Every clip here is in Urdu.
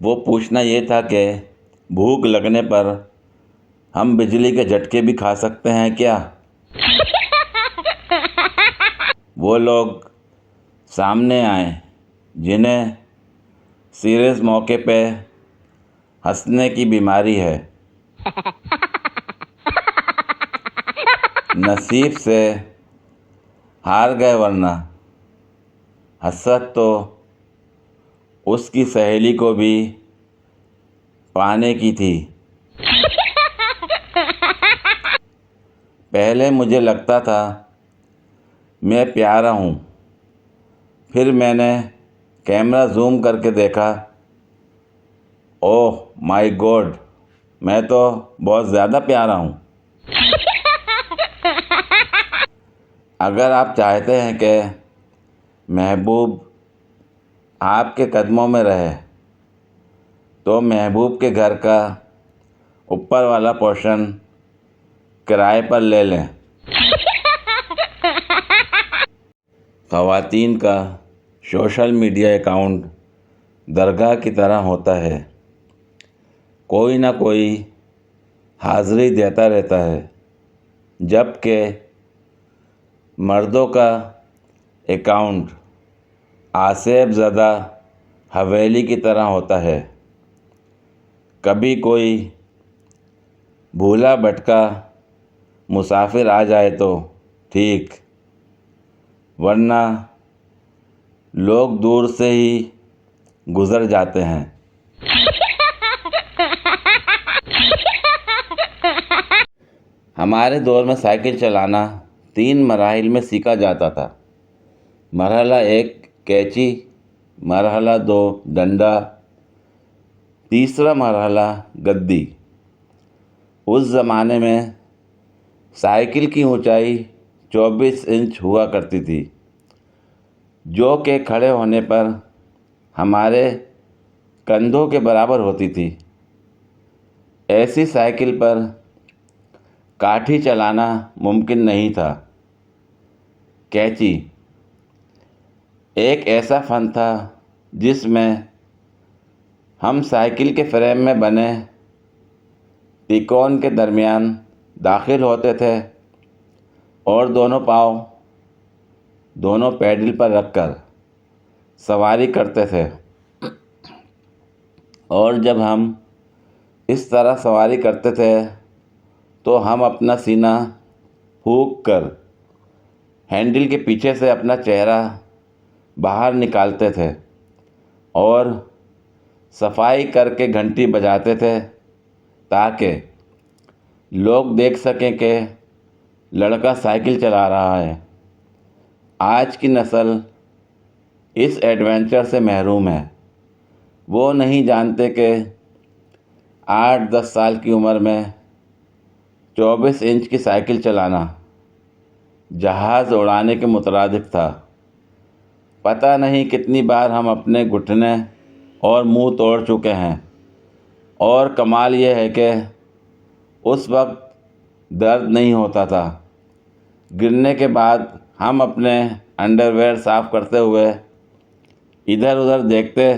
وہ پوچھنا یہ تھا کہ بھوک لگنے پر ہم بجلی کے جھٹکے بھی کھا سکتے ہیں کیا؟ وہ لوگ سامنے آئیں جنہیں سیریس موقع پہ ہنسنے کی بیماری ہے۔ نصیب سے ہار گئے ورنہ حسرت تو اس کی سہیلی کو بھی پانے کی تھی۔ پہلے مجھے لگتا تھا میں پیارا ہوں، پھر میں نے کیمرہ زوم کر کے دیکھا، اوہ مائی گاڈ، میں تو بہت زیادہ پیارا ہوں۔ اگر آپ چاہتے ہیں کہ محبوب آپ کے قدموں میں رہے تو محبوب کے گھر کا اوپر والا پورشن کرائے پر لے لیں۔ خواتین کا سوشل میڈیا اکاؤنٹ درگاہ کی طرح ہوتا ہے، کوئی نہ کوئی حاضری دیتا رہتا ہے، جبکہ مردوں کا اکاؤنٹ آصف زدہ حویلی کی طرح ہوتا ہے، کبھی کوئی بھولا بھٹکا مسافر آ جائے تو ٹھیک، ورنہ لوگ دور سے ہی گزر جاتے ہیں۔ ہمارے دور میں سائیکل چلانا 3 مراحل میں سیکھا جاتا تھا۔ مرحلہ 1 کینچی، مرحلہ 2 ڈنڈا، تیسرا مرحلہ گدی۔ اس زمانے میں سائیکل کی اونچائی 24 انچ ہوا کرتی تھی، جو کہ کھڑے ہونے پر ہمارے کندھوں کے برابر ہوتی تھی۔ ایسی سائیکل پر کاٹھی چلانا ممکن نہیں تھا۔ کینچی ایک ایسا فن تھا جس میں ہم سائیکل کے فریم میں بنے تکون کے درمیان داخل ہوتے تھے اور دونوں پاؤں دونوں پیڈل پر رکھ کر سواری کرتے تھے، اور جب ہم اس طرح سواری کرتے تھے تو ہم اپنا سینہ پھونک کر ہینڈل کے پیچھے سے اپنا چہرہ باہر نکالتے تھے اور صفائی کر کے گھنٹی بجاتے تھے تاکہ لوگ دیکھ سکیں کہ لڑکا سائیکل چلا رہا ہے۔ آج کی نسل اس ایڈونچر سے محروم ہے۔ وہ نہیں جانتے کہ 8-10 سال کی عمر میں 24 انچ کی سائیکل چلانا جہاز اڑانے کے مترادف تھا۔ پتہ نہیں کتنی بار ہم اپنے گھٹنے اور منہ توڑ چکے ہیں، اور کمال یہ ہے کہ اس وقت درد نہیں ہوتا تھا۔ گرنے کے بعد ہم اپنے انڈرویئر صاف کرتے ہوئے ادھر ادھر دیکھتے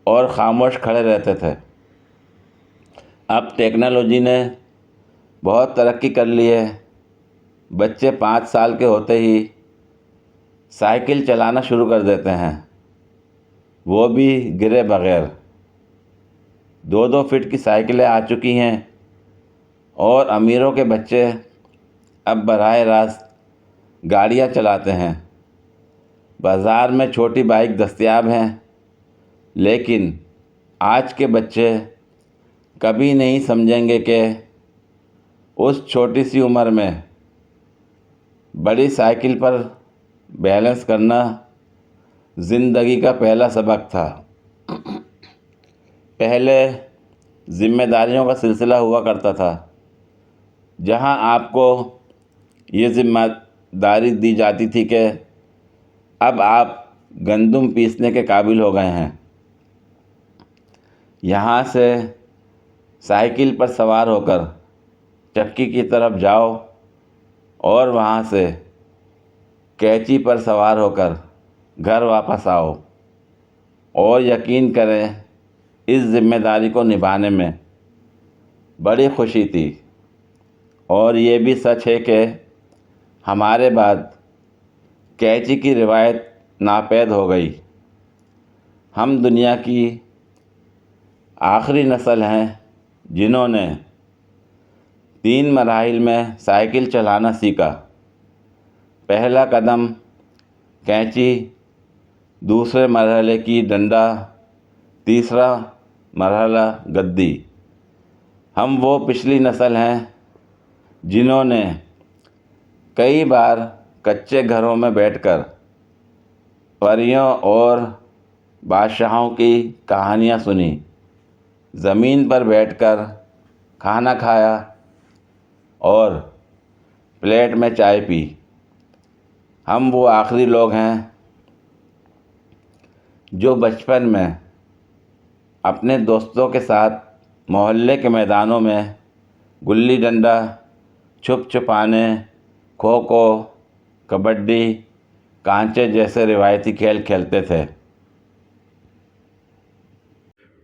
اور خاموش کھڑے رہتے تھے۔ اب ٹیکنالوجی نے بہت ترقی کر لی ہے۔ بچے 5 سال کے ہوتے ہی سائیکل چلانا شروع کر دیتے ہیں، وہ بھی گرے بغیر۔ 2-2 فٹ کی سائیکلیں آ چکی ہیں، اور امیروں کے بچے اب براہ راست گاڑیاں چلاتے ہیں۔ بازار میں چھوٹی بائک دستیاب ہیں، لیکن آج کے بچے کبھی نہیں سمجھیں گے کہ اس چھوٹی سی عمر میں بڑی سائیکل پر بیلنس کرنا زندگی کا پہلا سبق تھا۔ پہلے ذمہ داریوں کا سلسلہ ہوا کرتا تھا، جہاں آپ کو یہ ذمہ داری دی جاتی تھی کہ اب آپ گندم پیسنے کے قابل ہو گئے ہیں۔ یہاں سے سائیکل پر سوار ہو کر چکی کی طرف جاؤ، اور وہاں سے کینچی پر سوار ہو کر گھر واپس آؤ، اور یقین کریں اس ذمہ داری کو نبھانے میں بڑی خوشی تھی، اور یہ بھی سچ ہے کہ ہمارے بعد کینچی کی روایت ناپید ہو گئی۔ ہم دنیا کی آخری نسل ہیں جنہوں نے 3 مراحل میں سائیکل چلانا سیکھا۔ پہلا قدم کینچی، دوسرے مرحلے کی ڈنڈا، تیسرا مرحلہ گدی۔ ہم وہ پچھلی نسل ہیں جنہوں نے کئی بار کچے گھروں میں بیٹھ کر پریوں اور بادشاہوں کی کہانیاں سنی، زمین پر بیٹھ کر کھانا کھایا اور پلیٹ میں چائے پی۔ ہم وہ آخری لوگ ہیں جو بچپن میں اپنے دوستوں کے ساتھ محلے کے میدانوں میں گلی ڈنڈا، چھپ چھپانے، کھوکھو، کبڈی، کانچے جیسے روایتی کھیل کھیلتے تھے۔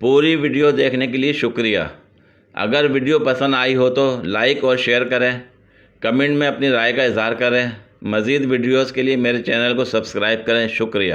پوری ویڈیو دیکھنے کے لیے شکریہ۔ اگر ویڈیو پسند آئی ہو تو لائک اور شیئر کریں، کمنٹ میں اپنی رائے کا اظہار کریں۔ مزید ویڈیوز کے لیے میرے چینل کو سبسکرائب کریں۔ شکریہ۔